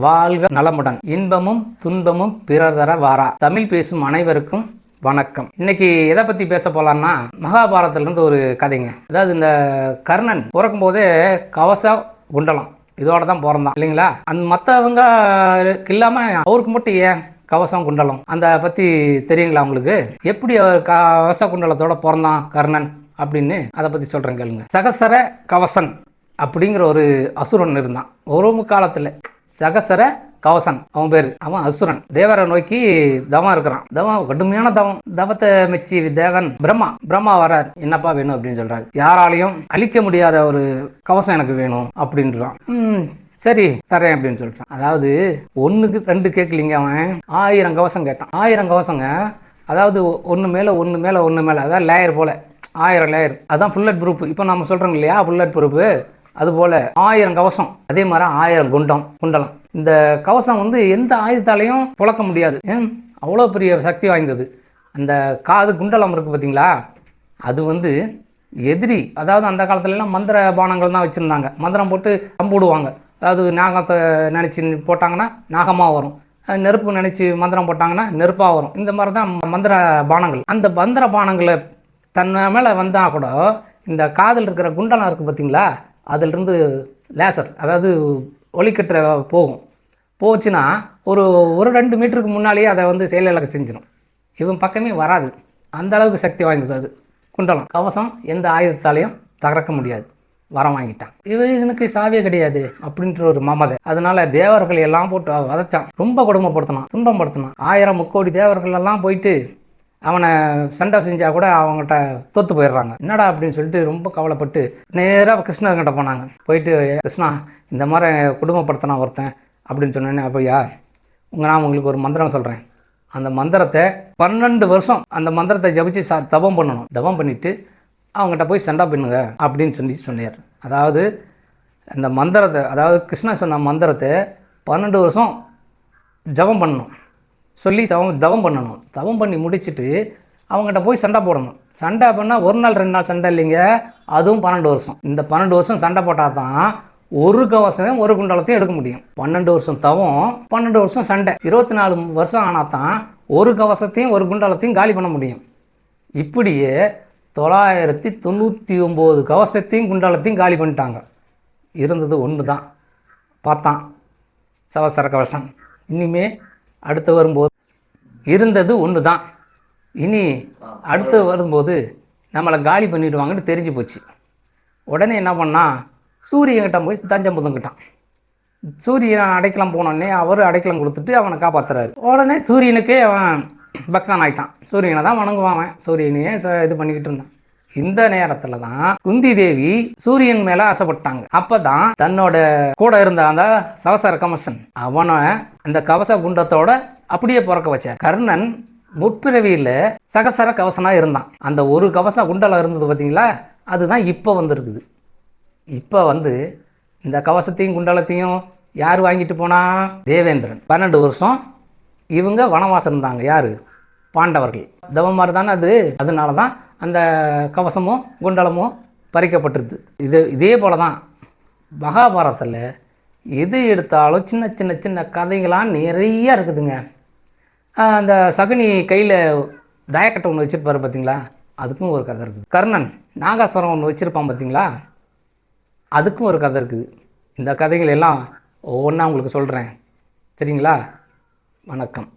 வாழ்க நலமுடன், இன்பமும் துன்பமும் பிறர் தர வாரா. தமிழ் பேசும் அனைவருக்கும் வணக்கம். இன்னைக்கு எதை பத்தி பேச போலாம்னா, மகாபாரதத்துல இருந்து ஒரு கதைங்க. அதாவது இந்த கர்ணன் பிறக்கும் போதே கவச குண்டலம் இதோட தான் பிறந்தான் இல்லைங்களா. அந்த மற்றவங்க இல்லாம அவருக்கு மட்டும் ஏன் கவசம் குண்டலம், அந்த பத்தி தெரியுங்களா உங்களுக்கு? எப்படி அவர் கவச குண்டலத்தோட பிறந்தான் கர்ணன் அப்படின்னு அதை பத்தி சொல்றேன் கேளுங்க. சகசர கவசன் அப்படிங்கிற ஒரு அசுரன் இருந்தான் ஒரு காலத்துல. சகசர கவசன் அவன் பேரு. அவன் அசுரன், தேவரை நோக்கி தவம் இருக்கிறான். தவம் கடுமையான தவம். தவத்தை மெச்சி தேவன் பிரம்மா வரார். என்னப்பா வேணும் அப்படின்னு சொல்றாரு. யாராலையும் அழிக்க முடியாத ஒரு கவசம் எனக்கு வேணும் அப்படின்றான். சரி தரேன் அப்படின்னு சொல்றான். அதாவது ஒண்ணுக்கு ரெண்டு கேட்கலிங்க, அவன் 1000 கவசம் கேட்டான். 1000 கவசங்க, அதாவது ஒன்று மேல ஒன்று மேல ஒன்று மேல, அதாவது லேயர் போல 1000 லேயர். அதான் புல்லட் ப்ரூஃப். இப்போ நம்ம சொல்றோம் இல்லையா புல்லட் ப்ரூஃப், அதுபோல் 1000 கவசம். அதே மாதிரி 1000 குண்டலம். இந்த கவசம் எந்த ஆயுதத்தாலையும் புழக்க முடியாது. அவ்வளோ பெரிய சக்தி வாய்ந்தது. அந்த காது குண்டலம் இருக்குது பார்த்தீங்களா, அது எதிரி, அதாவது அந்த காலத்துலலாம் மந்திர பானங்கள் தான் வச்சுருந்தாங்க. மந்திரம் போட்டு அம்புடுவாங்க. அதாவது நாகத்தை நினச்சி போட்டாங்கன்னா நாகமாக வரும், நெருப்பு நினச்சி மந்திரம் போட்டாங்கன்னா நெருப்பாக வரும். இந்த மாதிரி தான் மந்திர பானங்கள். அந்த மந்திர பானங்களை தன் மேலே வந்தால் கூட இந்த காதில் இருக்கிற குண்டலம் இருக்குது பார்த்தீங்களா, அதிலிருந்து லேசர், அதாவது ஒளிக்கற்ற போச்சுன்னா ஒரு 2 மீட்டருக்கு முன்னாலேயே அதை செயலிழக்க செஞ்சிடும். இவன் பக்கமே வராது. அந்த அளவுக்கு சக்தி வாய்ந்தது அது குண்டலம். கவசம் எந்த ஆயுதத்தாலையும் தகர்க்க முடியாது. வரம் வாங்கிட்டான். இவனுக்கு சாவியே கிடையாது அப்படின்ற ஒரு மமதை. அதனால தேவர்கள் எல்லாம் போட்டு வதைச்சான். ரொம்ப கொடுமைப்படுத்தினான், துன்பப்படுத்தினான். 1000 முக்கோடி தேவர்கள் எல்லாம் போயிட்டு அவனை சண்டை செஞ்சா கூட அவங்ககிட்ட தோத்து போயிடுறாங்க. என்னடா அப்படின்னு சொல்லிட்டு ரொம்ப கவலைப்பட்டு நேராக கிருஷ்ணர்கிட்ட போனாங்க. போயிட்டு, கிருஷ்ணா இந்த மாதிரி குடும்பப்படுத்தினா ஒருத்தன் அப்படின்னு சொன்னேன்னு, அப்படியா நான் உங்களுக்கு ஒரு மந்திரம் சொல்கிறேன். அந்த மந்திரத்தை 12 வருஷம் அந்த மந்திரத்தை ஜபிச்சு தவம் பண்ணணும். தவம் பண்ணிவிட்டு அவங்ககிட்ட போய் சண்டை பண்ணுங்க அப்படின்னு சொன்னார். அதாவது அந்த மந்திரத்தை, அதாவது கிருஷ்ணன் சொன்ன மந்திரத்தை 12 வருஷம் ஜபம் பண்ணணும், சொல்லி தவம் பண்ணணும். தவம் பண்ணி முடிச்சுட்டு அவங்ககிட்ட போய் சண்டை போடணும். சண்டை பண்ணால் 1 நாள் 2 நாள் சண்டை இல்லைங்க, அதுவும் 12 வருஷம். இந்த 12 வருஷம் சண்டை போட்டால் தான் ஒரு கவசம் ஒரு குண்டலத்தையும் எடுக்க முடியும். 12 வருஷம் தவம், 12 வருஷம் சண்டை, 24 வருஷம் ஆனால் தான் ஒரு கவசத்தையும் ஒரு குண்டலத்தையும் காலி பண்ண முடியும். இப்படியே 999 கவசத்தையும் குண்டலத்தையும் காலி பண்ணிட்டாங்க. இருந்தது ஒன்று தான். பார்த்தான் சவசர கவசம். இனிமே அடுத்து வரும்போது இருந்தது ஒன்று தான். இனி அடுத்து வரும்போது நம்மளை காலி பண்ணிடுவாங்கன்னு தெரிஞ்சு போச்சு. உடனே என்ன பண்ணால் சூரியன்கிட்ட போய் தஞ்சம் புதுங்கிட்டான். சூரியன் அடைக்கலம் போனோடனே அவர் அடைக்கலம் கொடுத்துட்டு அவனை காப்பாற்றுறாரு. உடனே சூரியனுக்கே அவன் பக்தன் ஆகிட்டான். சூரியனை தான் வணங்குவான். அவன் சூரியனையே இது பண்ணிக்கிட்டு இருந்தான். இந்த நேரத்தில் தான் குந்தி தேவி சூரியன் மேலே ஆசைப்பட்டாங்க. அப்போ தான் தன்னோட கூட இருந்த அந்த சவசர கவசன் அவனை அந்த கவச குண்டத்தோட அப்படியே பிறக்க வச்சார். கர்ணன் முற்பிறவியில் சகசர கவசனாக இருந்தான். அந்த ஒரு கவச குண்டலம் இருந்தது பார்த்தீங்களா, அதுதான் இப்போ வந்துருக்குது. இப்போ இந்த கவசத்தையும் குண்டலத்தையும் யார் வாங்கிட்டு போனா? தேவேந்திரன். 12 வருஷம் இவங்க வனவாசம் இருந்தாங்க. யார்? பாண்டவர்கள். தவம் மாதிரி தானே அது. அதனால தான் அந்த கவசமும் குண்டலமும் பறிக்கப்பட்டிருது. இதே போல தான் மகாபாரதத்தில் எது எடுத்தாலும் சின்ன சின்ன சின்ன கதைகளாக நிறைய இருக்குதுங்க. அந்த சகுனி கையில் தாயக்கட்டை ஒன்று வச்சுருப்பாரு பார்த்தீங்களா, அதுக்கும் ஒரு கதை இருக்குது. கர்ணன் நாகாஸ்வரம் ஒன்று வச்சுருப்பான் பார்த்தீங்களா, அதுக்கும் ஒரு கதை இருக்குது. இந்த கதைகள் எல்லாம் ஒவ்வொன்றா உங்களுக்கு சொல்கிறேன். சரிங்களா? வணக்கம்.